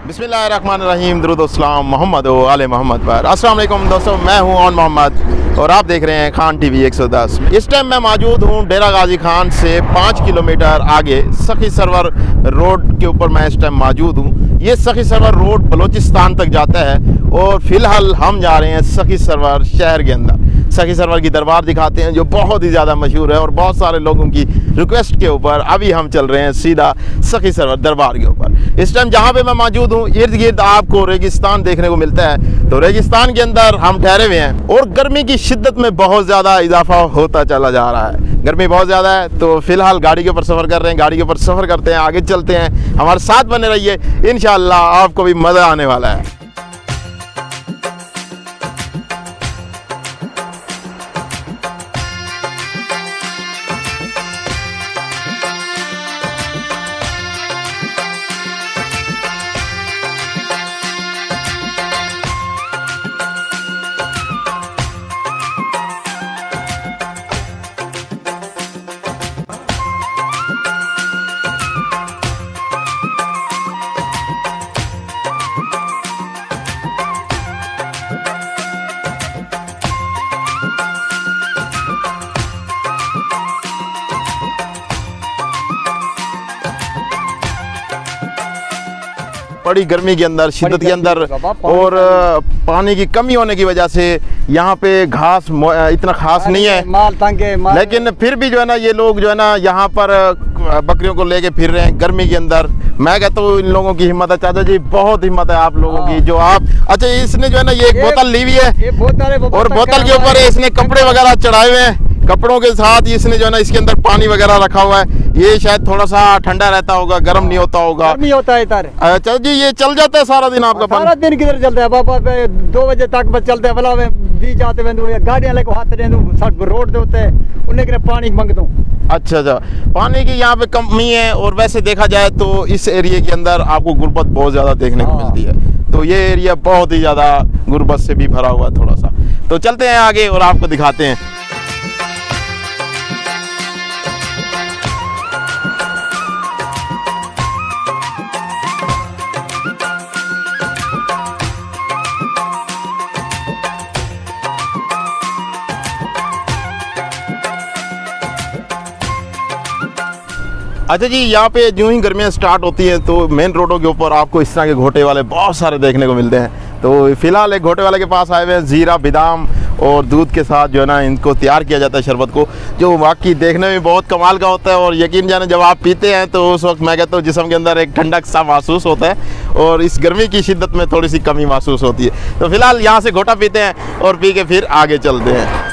बिस्मिल्लाहिर्रहमानिर्रहीम, दुरूद-ओ-सलाम मोहम्मद व आले मोहम्मद पर। अस्सलाम वालेकुम दोस्तों, मैं हूं ऑन मोहम्मद और आप देख रहे हैं खान टीवी 110। इस टाइम मैं मौजूद हूं डेरा गाजी खान से 5 किलोमीटर आगे सखी सरवर रोड के ऊपर मैं इस टाइम मौजूद हूं। ये सखी सरवर रोड बलूचिस्तान तक जाता है और फ़िलहाल हम जा रहे हैं सखी सरवर शहर के अंदर। सखी सरवर की दरबार दिखाते हैं जो बहुत ही ज़्यादा मशहूर है और बहुत सारे लोगों की रिक्वेस्ट के ऊपर अभी हम चल रहे हैं सीधा सखी सरवर दरबार के ऊपर। इस टाइम जहाँ पे मैं मौजूद हूँ इर्द गिर्द आपको रेगिस्तान देखने को मिलता है, तो रेगिस्तान के अंदर हम ठहरे हुए हैं और गर्मी की शिद्दत में बहुत ज़्यादा इजाफा होता चला जा रहा है। गर्मी बहुत ज़्यादा है, तो फिलहाल गाड़ी के ऊपर सफ़र कर रहे हैं, गाड़ी के ऊपर सफ़र करते हैं, आगे चलते हैं, हमारे साथ बने रहिए, इंशाअल्लाह आपको भी मज़ा आने वाला है। बड़ी गर्मी के अंदर, शिद्दत के अंदर और पानी की कमी होने की वजह से यहाँ पे घास इतना खास नहीं है, लेकिन फिर भी जो है ना ये लोग जो है ना यहाँ पर बकरियों को लेके फिर रहे हैं गर्मी के अंदर। मैं कहता हूँ इन लोगों की हिम्मत है, चाचा जी बहुत हिम्मत है आप लोगों की। जो आप अच्छा इसने जो है ना ये एक बोतल ली हुई है और बोतल के ऊपर इसने कपड़े वगैरह चढ़ाए हुए हैं, कपड़ों के साथ इसने जो है ना इसके अंदर पानी वगैरह रखा हुआ है। ये शायद थोड़ा सा ठंडा रहता होगा, गर्म नहीं होता होगा। गर्मी होता है इधर। अच्छा जी, ये चल जाता है सारा दिन आपका पानी? सारा दिन किधर चलता है बाबा, 2 बजे तक बस चलते हैं। भला बीच आते हुए गाड़ियां लेके हाथ दे रोड दे होते हैं, उन्हें के पानी मांगता हूँ। अच्छा, पानी की यहाँ पे कमी है और वैसे देखा जाए तो इस एरिया के अंदर आपको गुर्बत बहुत ज़्यादा देखने को मिलती है, तो ये एरिया बहुत ही ज़्यादा गुर्बत से भी भरा हुआ है थोड़ा सा। तो चलते हैं आगे और आपको दिखाते हैं। अच्छा जी, यहाँ पे जो ही गर्मियाँ स्टार्ट होती हैं तो मेन रोडों के ऊपर आपको इस तरह के घोटे वाले बहुत सारे देखने को मिलते हैं। तो फिलहाल एक घोटे वाले के पास आए हुए हैं, ज़ीरा बादाम और दूध के साथ जो है ना इनको तैयार किया जाता है शरबत को, जो वाकई देखने में बहुत कमाल का होता है। और यकीन जाने जब आप पीते हैं तो उस वक्त मैं कहता हूँ जिस्म के अंदर एक ठंडक सा महसूस होता है और इस गर्मी की शिद्दत में थोड़ी सी कमी महसूस होती है। तो फिलहाल यहाँ से घोटा पीते हैं और पी के फिर आगे चलते हैं।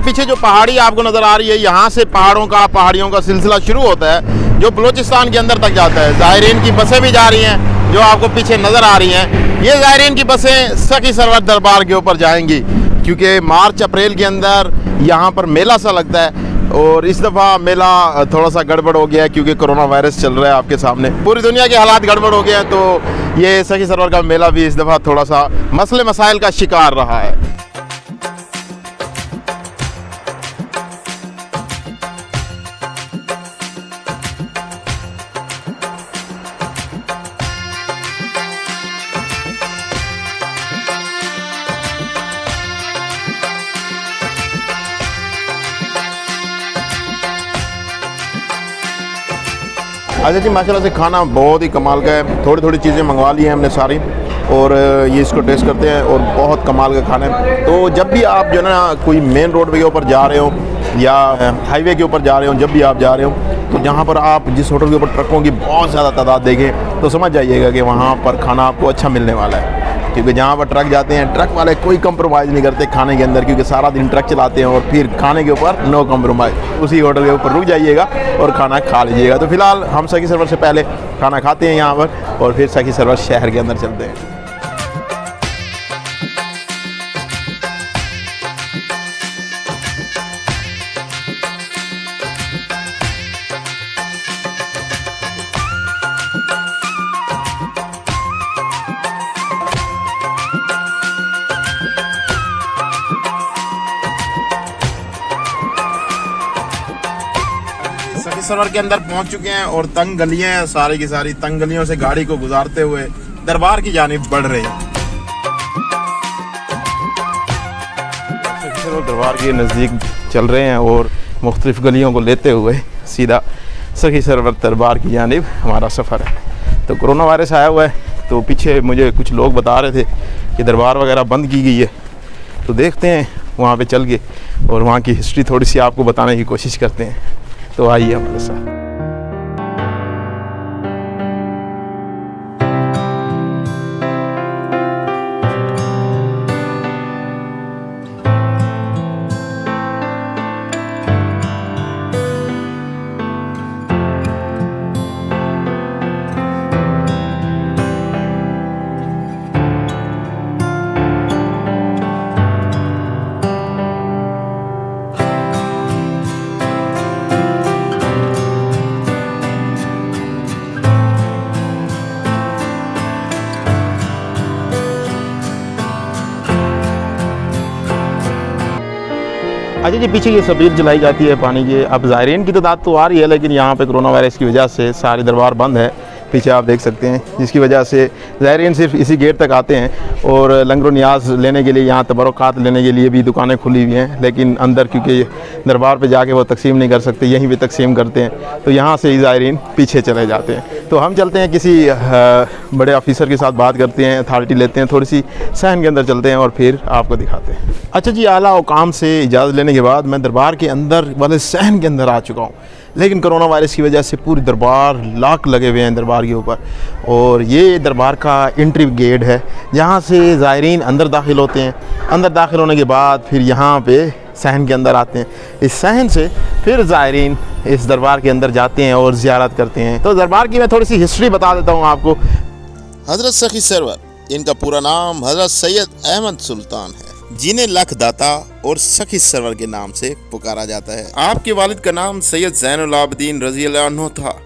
पीछे जो पहाड़ी आपको नजर आ रही है, यहाँ से पहाड़ियों का सिलसिला शुरू होता है जो बलूचिस्तान के अंदर तक जाता है। ज़ायरीन की बसें भी जा रही हैं जो आपको पीछे नजर आ रही हैं। ये ज़ायरीन की बसें सखी सरवर दरबार के ऊपर जाएंगी क्योंकि मार्च अप्रैल के अंदर यहाँ पर मेला सा लगता है और इस दफ़ा मेला थोड़ा सा गड़बड़ हो गया है क्योंकि कोरोना वायरस चल रहा है आपके सामने, पूरी दुनिया के हालात गड़बड़ हो गए हैं। तो ये सखी सरवर का मेला भी इस दफ़ा थोड़ा सा मसले मसाइल का शिकार रहा है। अच्छा जी, माशाल्लाह से खाना बहुत ही कमाल का है। थोड़ी थोड़ी चीज़ें मंगवा ली हैं हमने सारी और ये इसको टेस्ट करते हैं और बहुत कमाल का खाना है। तो जब भी आप जो है ना कोई मेन रोड के ऊपर जा रहे हो या हाईवे के ऊपर जा रहे हो, जब भी आप जा रहे हो तो जहाँ पर आप जिस होटल के ऊपर ट्रकों की बहुत ज़्यादा तादाद देखें तो समझ जाइएगा कि वहाँ पर खाना आपको अच्छा मिलने वाला है। क्योंकि जहाँ पर ट्रक जाते हैं ट्रक वाले कोई कंप्रोमाइज़ नहीं करते खाने के अंदर, क्योंकि सारा दिन ट्रक चलाते हैं और फिर खाने के ऊपर नो कंप्रोमाइज़। उसी होटल के ऊपर रुक जाइएगा और खाना खा लीजिएगा। तो फिलहाल हम सखी सरवर से पहले खाना खाते हैं यहाँ पर और फिर सखी सरवर शहर के अंदर चलते हैं। सरवर के अंदर पहुंच चुके हैं और तंग गलियां हैं, सारी की सारी तंग गलियों से गाड़ी को गुजारते हुए दरबार की जानिब बढ़ रहे हैं। दरबार के नज़दीक चल रहे हैं और मुख्तलिफ गलियों को लेते हुए सीधा सखी सरवर दरबार की जानिब हमारा सफ़र है। तो कोरोना वायरस आया हुआ है, तो पीछे मुझे कुछ लोग बता रहे थे कि दरबार वगैरह बंद की गई है, तो देखते हैं वहाँ पे चल के और वहाँ की हिस्ट्री थोड़ी सी आपको बताने की कोशिश करते हैं। तो आइए हमारे साथ। अच्छा जी, पीछे ये सबील जलाई जाती है पानी की। अब ज़ायरीन की तादाद तो आ रही है, लेकिन यहाँ पे कोरोना वायरस की वजह से सारी दरबार बंद है। पीछे आप देख सकते हैं, जिसकी वजह से ज़ायरीन सिर्फ इसी गेट तक आते हैं और लंगर नियाज लेने के लिए, यहाँ तबरुकात लेने के लिए भी दुकानें खुली हुई हैं, लेकिन अंदर क्योंकि दरबार पे जाके वो तकसीम नहीं कर सकते, यहीं पे तकसीम करते हैं, तो यहाँ से ही ज़ायरीन पीछे चले जाते हैं। तो हम चलते हैं किसी बड़े ऑफिसर के साथ बात करते हैं, अथॉरिटी लेते हैं, थोड़ी सी सहन के अंदर चलते हैं और फिर आपको दिखाते हैं। अच्छा जी, आला औकाम से इजाज़त लेने के बाद मैं दरबार के अंदर वाले सहन के अंदर आ चुका हूँ, लेकिन कोरोना वायरस की वजह से पूरी दरबार लॉक लगे हुए हैं दरबार के ऊपर। और ये दरबार का एंट्री गेट है, जहाँ से ज़ायरीन अंदर दाखिल होते हैं। अंदर दाखिल होने के बाद फिर यहाँ पे सहन के अंदर आते हैं। इस सहन से फिर ज़ायरीन इस दरबार के अंदर जाते हैं और ज़ियारत करते हैं। तो दरबार की मैं थोड़ी सी हिस्ट्री बता देता हूँ आपको। हज़रत सखी सरवर, इनका पूरा नाम हज़रत सैयद अहमद सुल्तान है, जिन्हें लख दाता और सखी सरवर के नाम से पुकारा जाता है। आपके वालिद का नाम सैयद ज़ैनुल आबिदीन रज़ी अल्लाह अन्हु था,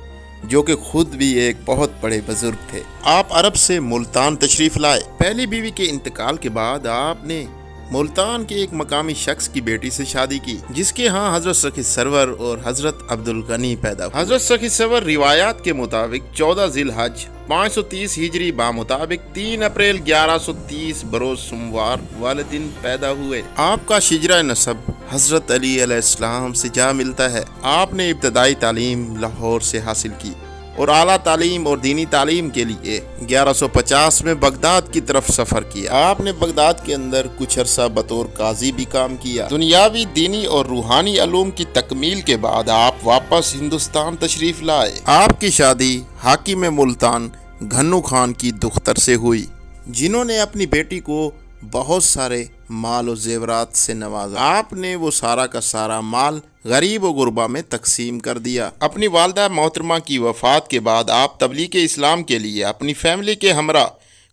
जो कि खुद भी एक बहुत बड़े बुजुर्ग थे। आप अरब से मुल्तान तशरीफ लाए। पहली बीवी के इंतकाल के बाद आपने मुल्तान के एक मकामी शख्स की बेटी से शादी की, जिसके यहाँ हजरत सखी सरवर और हजरत अब्दुल गनी पैदा हुए। हजरत सखी सरवर रिवायात के मुताबिक 14 ज़िलहज 530 हिजरी बामुताबिक 3 अप्रैल 1130 बरोज सोमवार वाले दिन पैदा हुए। आपका शिजरा नसब हजरत अली अलैहिस्सलाम से जा मिलता है। आपने इब्तदाई तालीम लाहौर से हासिल की और आला तालीम और दीनी तालीम के लिए 1150 में बगदाद की तरफ सफ़र किया। आपने बगदाद के अंदर कुछ अरसा बतौर काजी भी काम किया। दुनियावी, दीनी और रूहानी अलूम की तकमील के बाद आप वापस हिंदुस्तान तशरीफ लाए। आपकी शादी हाकिम मुल्तान घन्नू खान की दुख्तर से हुई, जिन्होंने अपनी बेटी को बहुत सारे माल और जेवरात से नवाजा। आपने वो सारा का सारा माल गरीब और गुरबा में तकसीम कर दिया। अपनी वालदा मोहतरमा की वफ़ात के बाद आप तबलीग इस्लाम के लिए अपनी फैमिली के हमरा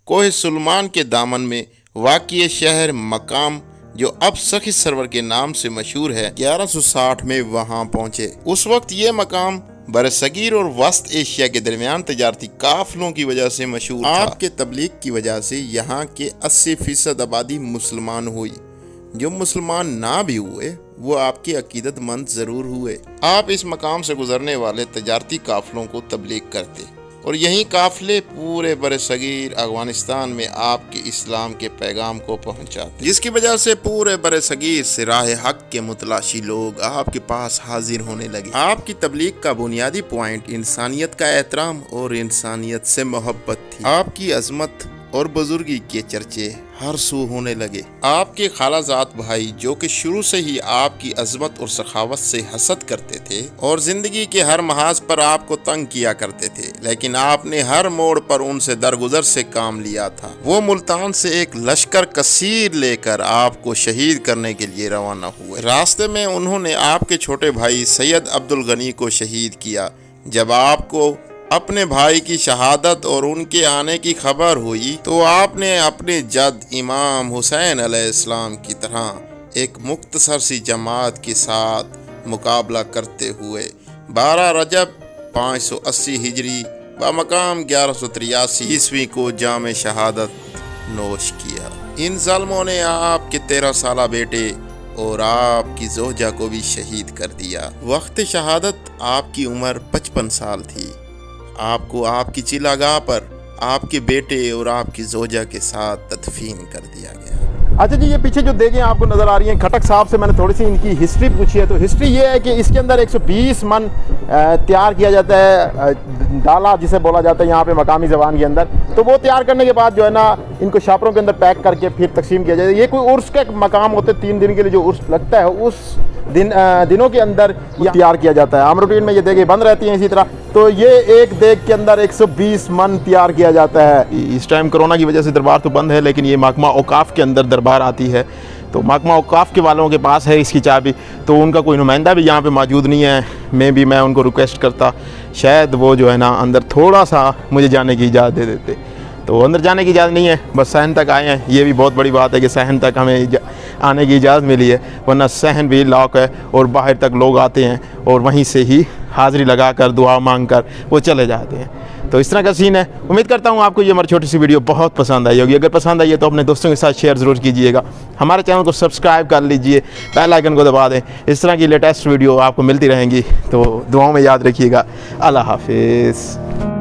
कोह सुलेमान के दामन में वाक़िए शहर मकाम, जो अब सखी सरवर के नाम से मशहूर है, 1160 में वहाँ पहुँचे। उस वक्त ये मकाम बरसगीर और वस्त एशिया के दरमियान तजारती काफिलों की वजह से मशहूर था। आपके तबलीग की वजह से यहाँ के 80% आबादी मुसलमान हुई। जो मुसलमान ना भी हुए वो आपके अकीदतमंद ज़रूर हुए। आप इस मकाम से गुजरने वाले तजारती काफिलों को तबलीग करते और यही काफिले पूरे बरसगीर अफगानिस्तान में आपके इस्लाम के पैगाम को पहुंचाते, जिसकी वजह से पूरे बरसगीर से राह हक के मुतलाशी लोग आपके पास हाजिर होने लगे। आपकी तबलीग का बुनियादी पॉइंट इंसानियत का एहतराम और इंसानियत से मोहब्बत थी। आपकी अजमत और बुजुर्गी के चर्चे हर सू होने लगे। आपके खालाजात भाई, जो कि शुरू से ही आपकी अजमत और सखावत से हसद करते थे और जिंदगी के हर महाज पर आपको तंग किया करते थे, लेकिन आपने हर मोड़ पर उनसे दरगुजर से काम लिया था। वो मुल्तान से एक लश्कर कसीर लेकर आपको शहीद करने के लिए रवाना हुए। रास्ते में उन्होंने आपके छोटे भाई सैयद अब्दुल गनी को शहीद किया। जब आपको अपने भाई की शहादत और उनके आने की खबर हुई तो आपने अपने जद इमाम हुसैन अलैहिस्सलाम की तरह एक मुख्तसर सी जमात के साथ मुकाबला करते हुए 12 रजब 580 हिजरी व मकाम 1183 ईस्वी को जाम शहादत नोश किया। इन ज़ालिमों ने आपके 13 साला बेटे और आपकी जोजा को भी शहीद कर दिया। वक्त शहादत आपकी उम्र 55 साल थी। आपको आपकी चिलागाह पर आपके बेटे और आपकी जोजा के साथ तदफीन कर दिया गया। अच्छा जी, ये पीछे जो देखें आपको नज़र आ रही हैं, खटक साहब से मैंने थोड़ी सी इनकी हिस्ट्री पूछी है। तो हिस्ट्री ये है कि इसके अंदर 120 मन तैयार किया जाता है, डाला जिसे बोला जाता है यहाँ पे मकामी ज़बान के अंदर। तो वो तैयार करने के बाद जो है ना, इनको शापरों के अंदर पैक करके फिर तकसीम किया जाता है। ये कोई उर्स का मकाम होते हैं, 3 दिन के लिए जो उर्स लगता है, उस दिनों के अंदर ये तैयार किया जाता है। आम रूटीन में ये देखें बंद रहती हैं इसी तरह। तो ये एक देग के अंदर 120 मन तैयार किया जाता है। इस टाइम कोरोना की वजह से दरबार तो बंद है, लेकिन ये महकमा औकाफ के अंदर दरबार आती है। तो महकमा औकाफ के वालों के पास है इसकी चाबी। तो उनका कोई नुमाइंदा भी यहाँ पे मौजूद नहीं है। मैं उनको रिक्वेस्ट करता, शायद वो जो है ना अंदर थोड़ा सा मुझे जाने की इजाज़त दे देते। तो अंदर जाने की इजाज़त नहीं है, बस सहन तक आए हैं। ये भी बहुत बड़ी बात है कि सहन तक हमें आने की इजाज़त मिली है, वरना सहन भी लॉक है और बाहर तक लोग आते हैं और वहीं से ही हाज़िरी लगा कर दुआ मांग कर वो चले जाते हैं। तो इस तरह का सीन है। उम्मीद करता हूँ आपको ये हमारी छोटी सी वीडियो बहुत पसंद आई होगी। अगर पसंद आई है तो अपने दोस्तों के साथ शेयर ज़रूर कीजिएगा। हमारे चैनल को सब्सक्राइब कर लीजिए, बेल आइकन को दबा दें। इस तरह की लेटेस्ट वीडियो आपको मिलती रहेंगी। तो दुआओं में याद रखिएगा। अल्लाह हाफिज़।